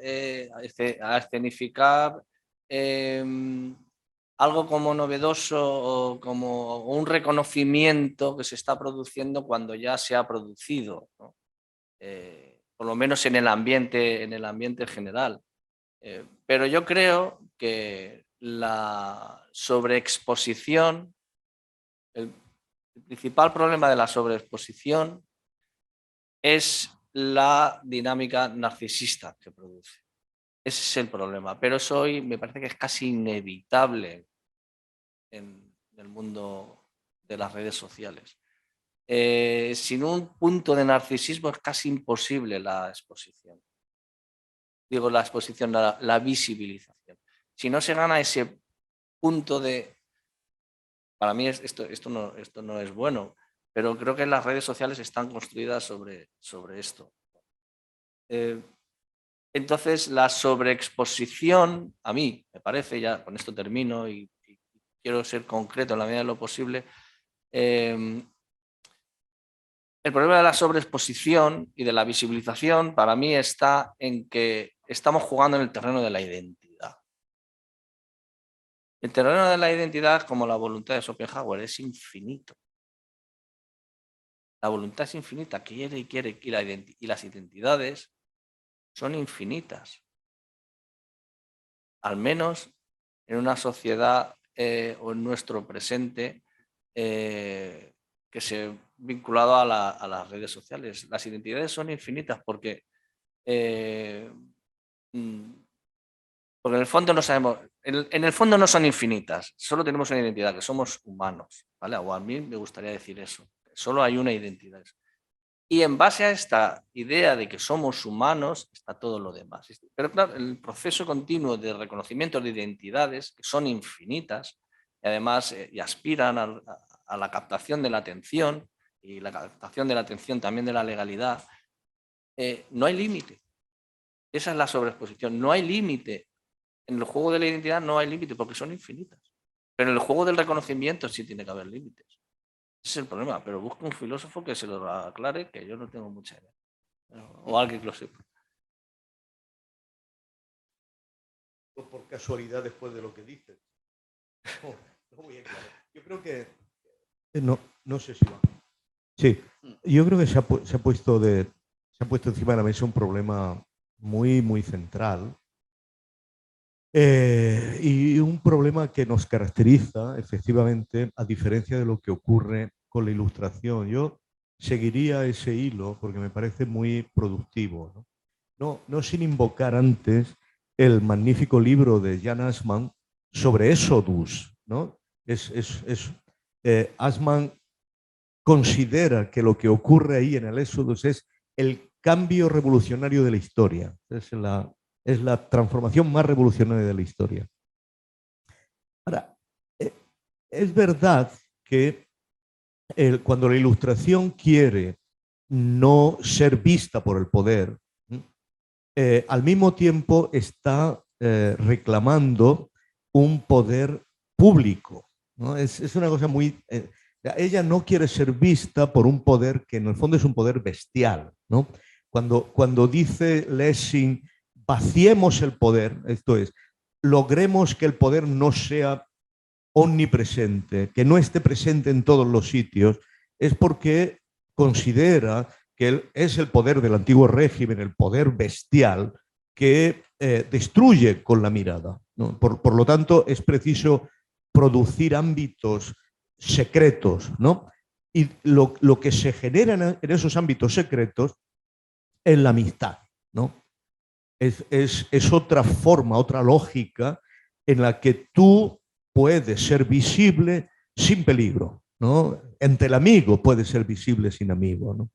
algo como novedoso o como un reconocimiento que se está produciendo cuando ya se ha producido, ¿no? Por lo menos en el ambiente general. Pero yo creo que la sobreexposición, el principal problema de la sobreexposición es la dinámica narcisista que produce. Ese es el problema, pero eso hoy me parece que es casi inevitable en el mundo de las redes sociales. Sin un punto de narcisismo es casi imposible la exposición. Digo, la exposición, la visibilización. Si no se gana ese punto de... Para mí esto no es bueno, pero creo que las redes sociales están construidas sobre esto. Entonces, la sobreexposición, a mí me parece, ya con esto termino y quiero ser concreto en la medida de lo posible, el problema de la sobreexposición y de la visibilización para mí está en que estamos jugando en el terreno de la identidad. El terreno de la identidad, como la voluntad de Schopenhauer, es infinito. La voluntad es infinita, quiere y las identidades son infinitas. al menos en una sociedad o en nuestro presente que se vinculado a las redes sociales. Las identidades son infinitas porque en el fondo no sabemos, en el fondo no son infinitas, solo tenemos una identidad, que somos humanos, ¿vale? O a mí me gustaría decir eso, solo hay una identidad. Y en base a esta idea de que somos humanos está todo lo demás. Pero claro, el proceso continuo de reconocimiento de identidades, que son infinitas, y además y aspiran a la captación de la atención, y la captación de la atención también de la legalidad, no hay límite. Esa es la sobreexposición. No hay límite. En el juego de la identidad no hay límite porque son infinitas. Pero en el juego del reconocimiento sí tiene que haber límites. Ese es el problema. Pero busca un filósofo que se lo aclare, que yo no tengo mucha idea. O alguien que lo sepa. Por casualidad, después de lo que dices. No muy claro. Yo creo que... No sé si va. Sí, yo creo que se ha puesto encima de la mesa un problema muy, muy central. Y un problema que nos caracteriza, efectivamente, a diferencia de lo que ocurre con la Ilustración. Yo seguiría ese hilo porque me parece muy productivo, no sin invocar antes el magnífico libro de Jan Assmann sobre Exodus, ¿no? Assmann considera que lo que ocurre ahí en el Exodus es el cambio revolucionario de la historia. Es la transformación más revolucionaria de la historia. Ahora, es verdad que cuando la Ilustración quiere no ser vista por el poder, al mismo tiempo está reclamando un poder público, ¿no? Es una cosa muy... ella no quiere ser vista por un poder que en el fondo es un poder bestial, ¿no? Cuando dice Lessing, vaciemos el poder, esto es, logremos que el poder no sea omnipresente, que no esté presente en todos los sitios, es porque considera que es el poder del antiguo régimen, el poder bestial, que destruye con la mirada, ¿no? Por lo tanto, es preciso producir ámbitos secretos, ¿no? Y lo que se genera en esos ámbitos secretos es la amistad, ¿no? Es otra forma, otra lógica en la que tú puedes ser visible sin peligro, ¿no? Entre el amigo puedes ser visible sin amigo, ¿no?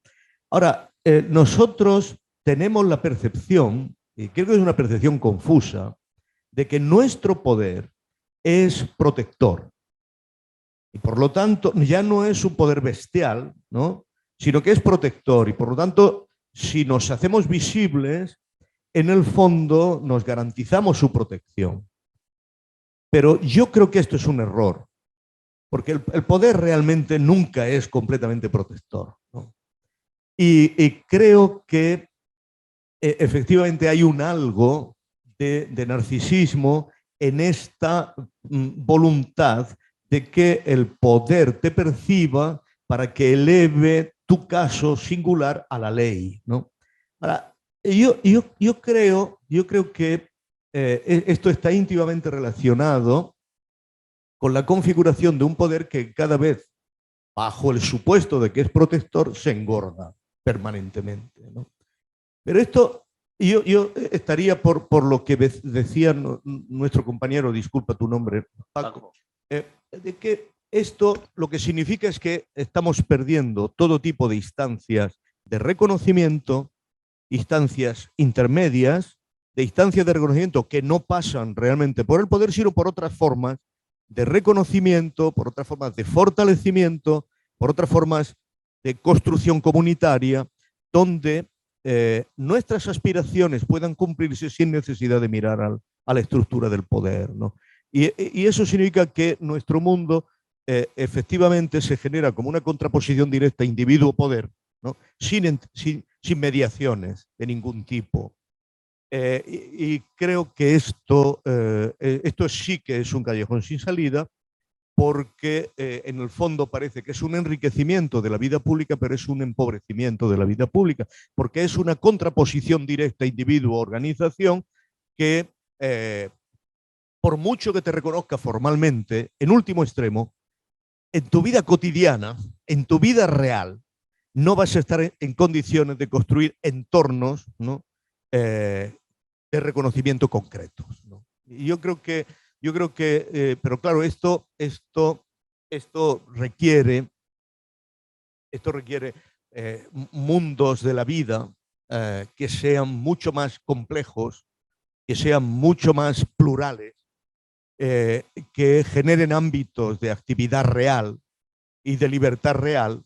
Ahora, nosotros tenemos la percepción, y creo que es una percepción confusa, de que nuestro poder es protector. Y por lo tanto, ya no es un poder bestial, ¿no? Sino que es protector. Y por lo tanto, si nos hacemos visibles, en el fondo nos garantizamos su protección. Pero yo creo que esto es un error, porque el poder realmente nunca es completamente protector, ¿no? Y creo que efectivamente hay un algo de narcisismo en esta voluntad de que el poder te perciba para que eleve tu caso singular a la ley, ¿no? Ahora, yo creo que esto está íntimamente relacionado con la configuración de un poder que cada vez, bajo el supuesto de que es protector, se engorda permanentemente, ¿no? Pero esto, yo estaría por lo que decía nuestro compañero, disculpa tu nombre, Paco, de que esto lo que significa es que estamos perdiendo todo tipo de instancias de reconocimiento, instancias intermedias, de instancias de reconocimiento que no pasan realmente por el poder, sino por otras formas de reconocimiento, por otras formas de fortalecimiento, por otras formas de construcción comunitaria, donde nuestras aspiraciones puedan cumplirse sin necesidad de mirar a la estructura del poder, ¿no? Y eso significa que nuestro mundo efectivamente se genera como una contraposición directa individuo-poder, ¿no? Sin mediaciones de ningún tipo. Y creo que esto sí que es un callejón sin salida, porque en el fondo parece que es un enriquecimiento de la vida pública, pero es un empobrecimiento de la vida pública, porque es una contraposición directa individuo-organización que por mucho que te reconozca formalmente, en último extremo, en tu vida cotidiana, en tu vida real, no vas a estar en condiciones de construir entornos, ¿no? De reconocimiento concretos, ¿no? Y yo creo que, pero claro, esto requiere mundos de la vida que sean mucho más complejos, que sean mucho más plurales, que generen ámbitos de actividad real y de libertad real,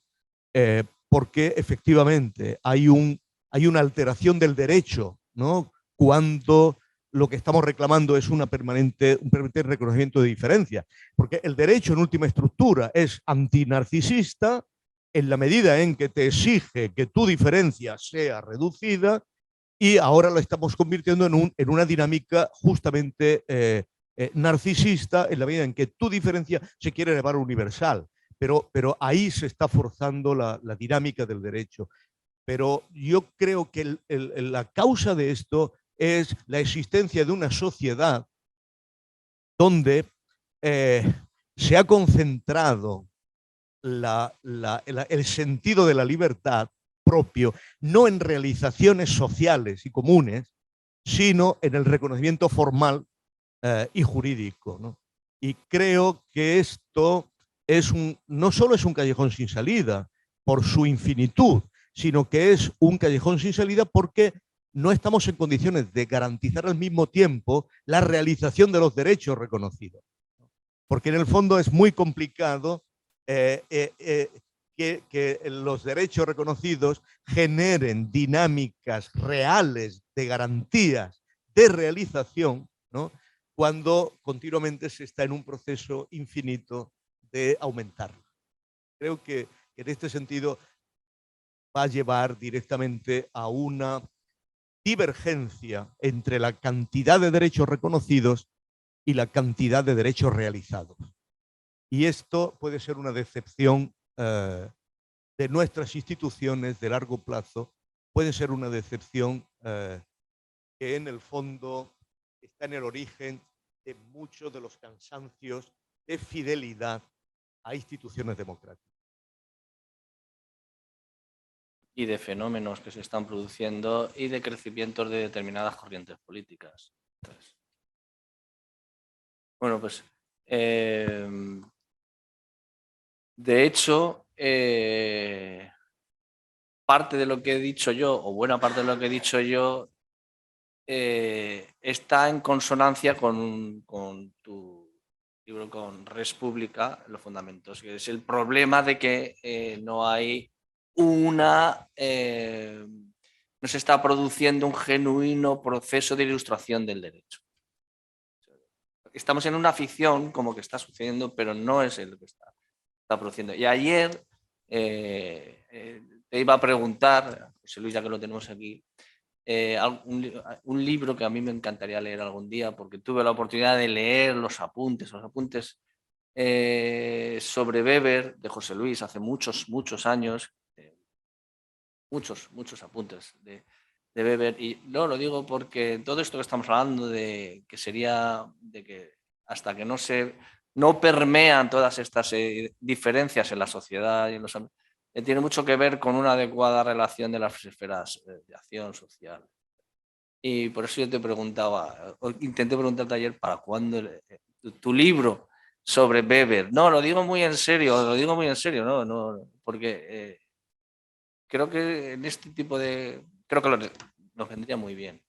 porque efectivamente hay una alteración del derecho, ¿no? Cuando lo que estamos reclamando es un permanente reconocimiento de diferencia, porque el derecho en última estructura es antinarcisista en la medida en que te exige que tu diferencia sea reducida, y ahora lo estamos convirtiendo en una dinámica justamente narcisista en la medida en que tu diferencia se quiere elevar a universal. Pero ahí se está forzando la dinámica del derecho. Pero yo creo que la causa de esto es la existencia de una sociedad donde se ha concentrado el sentido de la libertad propio, no en realizaciones sociales y comunes, sino en el reconocimiento formal y jurídico, ¿no? Y creo que esto no solo es un callejón sin salida por su infinitud, sino que es un callejón sin salida porque no estamos en condiciones de garantizar al mismo tiempo la realización de los derechos reconocidos. Porque en el fondo es muy complicado que los derechos reconocidos generen dinámicas reales de garantías de realización, ¿no? Cuando continuamente se está en un proceso infinito de aumentarlo. Creo que en este sentido va a llevar directamente a una divergencia entre la cantidad de derechos reconocidos y la cantidad de derechos realizados. Y esto puede ser una decepción de nuestras instituciones de largo plazo, puede ser una decepción que en el fondo está en el origen de muchos de los cansancios de fidelidad a instituciones democráticas. Y de fenómenos que se están produciendo y de crecimientos de determinadas corrientes políticas. Entonces, bueno, pues de hecho, parte de lo que he dicho yo, o buena parte de lo que he dicho yo, está en consonancia con tu libro, con Res Publica, los fundamentos, que es el problema de que no hay no se está produciendo un genuino proceso de ilustración del derecho. Estamos en una ficción como que está sucediendo, pero no es lo que está produciendo. Y ayer te iba a preguntar, José Luis, ya que lo tenemos aquí, un libro que a mí me encantaría leer algún día, porque tuve la oportunidad de leer los apuntes sobre Weber de José Luis hace muchos años, muchos apuntes de Weber. Y no lo digo porque todo esto que estamos hablando de que hasta que no permean todas estas diferencias en la sociedad y en los tiene mucho que ver con una adecuada relación de las esferas de acción social. Y por eso yo te preguntaba, intenté preguntarte ayer, ¿para cuándo tu libro sobre Weber? No, lo digo muy en serio, no, porque creo que en este tipo creo que nos vendría muy bien.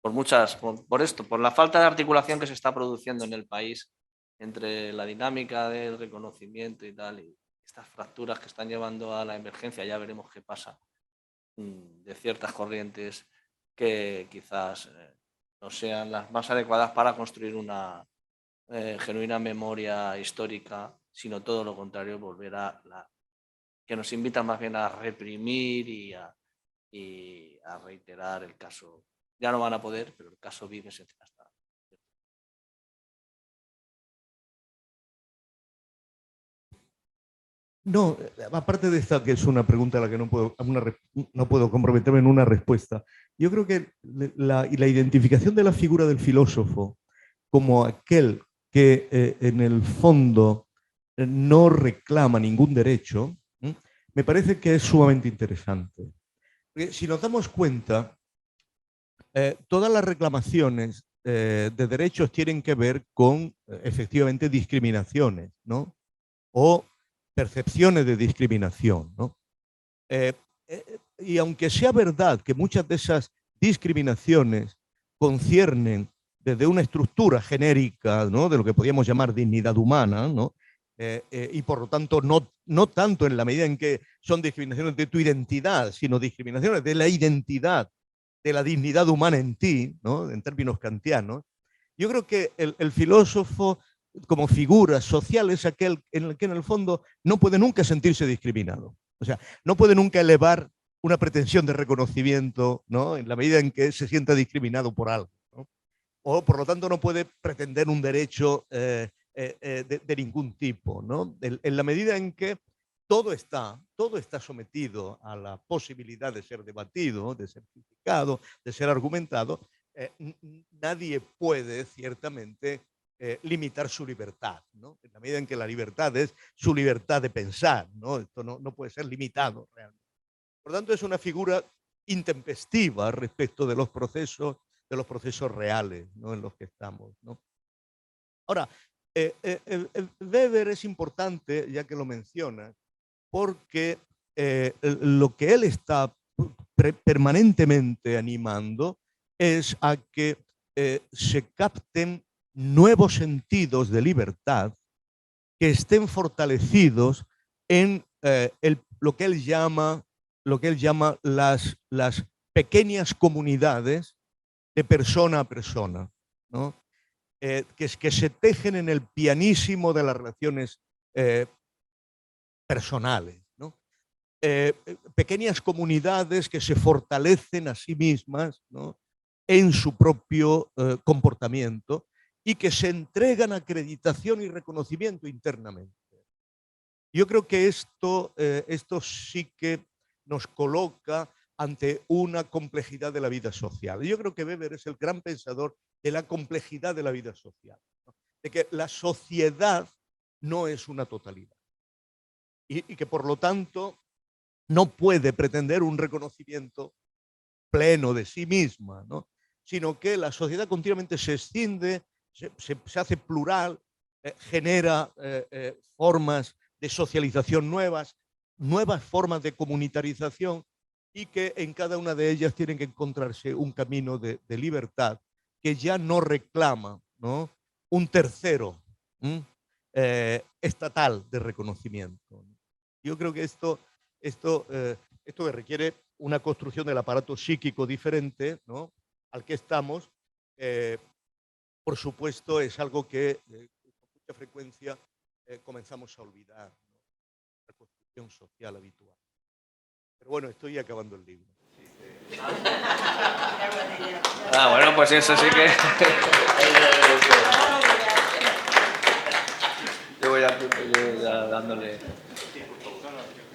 Por la falta de articulación que se está produciendo en el país entre la dinámica del reconocimiento y tal, y estas fracturas que están llevando a la emergencia, ya veremos qué pasa, de ciertas corrientes que quizás no sean las más adecuadas para construir una genuina memoria histórica, sino todo lo contrario, que nos invitan más bien a reprimir y a reiterar el caso. Ya no van a poder, pero el caso vive hasta. No, aparte de esta, que es una pregunta a la que no puedo comprometerme en una respuesta, yo creo que la identificación de la figura del filósofo como aquel que en el fondo no reclama ningún derecho, me parece que es sumamente interesante. Porque si nos damos cuenta, todas las reclamaciones de derechos tienen que ver con efectivamente discriminaciones, ¿no? O percepciones de discriminación, ¿no? Y aunque sea verdad que muchas de esas discriminaciones conciernen desde una estructura genérica, ¿no?, de lo que podríamos llamar dignidad humana, ¿no?, y por lo tanto no tanto en la medida en que son discriminaciones de tu identidad, sino discriminaciones de la identidad, de la dignidad humana en ti, ¿no?, en términos kantianos. Yo creo que el filósofo como figura social es aquel en el que en el fondo no puede nunca sentirse discriminado. O sea, no puede nunca elevar una pretensión de reconocimiento, ¿no?, en la medida en que se sienta discriminado por algo, ¿no? O por lo tanto no puede pretender un derecho de ningún tipo, ¿no? En la medida en que todo está sometido a la posibilidad de ser debatido, de ser criticado, de ser argumentado, nadie puede ciertamente limitar su libertad, ¿no? En la medida en que la libertad es su libertad de pensar, ¿no? Esto no puede ser limitado realmente. Por lo tanto, es una figura intempestiva respecto de los procesos reales, ¿no?, en los que estamos, ¿no? Ahora, Weber es importante, ya que lo menciona, porque lo que él está permanentemente animando es a que se capten nuevos sentidos de libertad que estén fortalecidos en lo que él llama las pequeñas comunidades de persona a persona, ¿no? Que se tejen en el pianísimo de las relaciones personales, ¿no? Pequeñas comunidades que se fortalecen a sí mismas, ¿no?, en su propio comportamiento y que se entregan acreditación y reconocimiento internamente. Yo creo que esto sí que nos coloca ante una complejidad de la vida social. Yo creo que Weber es el gran pensador de la complejidad de la vida social, ¿no?, de que la sociedad no es una totalidad y que por lo tanto no puede pretender un reconocimiento pleno de sí misma, ¿no?, sino que la sociedad continuamente se escinde, se hace plural, genera formas de socialización nuevas formas de comunitarización, y que en cada una de ellas tienen que encontrarse un camino de libertad que ya no reclama, ¿no?, un tercero estatal de reconocimiento. Yo creo que esto que requiere una construcción del aparato psíquico diferente, ¿no?, al que estamos, por supuesto, es algo que con mucha frecuencia comenzamos a olvidar, ¿no?, la construcción social habitual. Pero bueno, estoy acabando el libro. Bueno, pues eso sí que... Yo voy a dándole...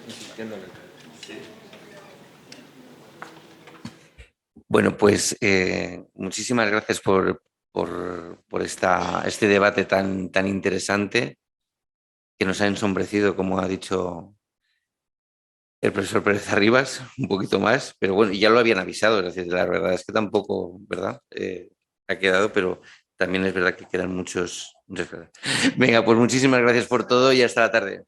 insistiéndole. Bueno, pues muchísimas gracias por este debate tan interesante, que nos ha ensombrecido, como ha dicho el profesor Pérez Arribas, un poquito más, pero bueno, ya lo habían avisado, es decir, la verdad es que tampoco, ¿verdad?, ha quedado, pero también es verdad que quedan muchas cosas. Venga, pues muchísimas gracias por todo y hasta la tarde.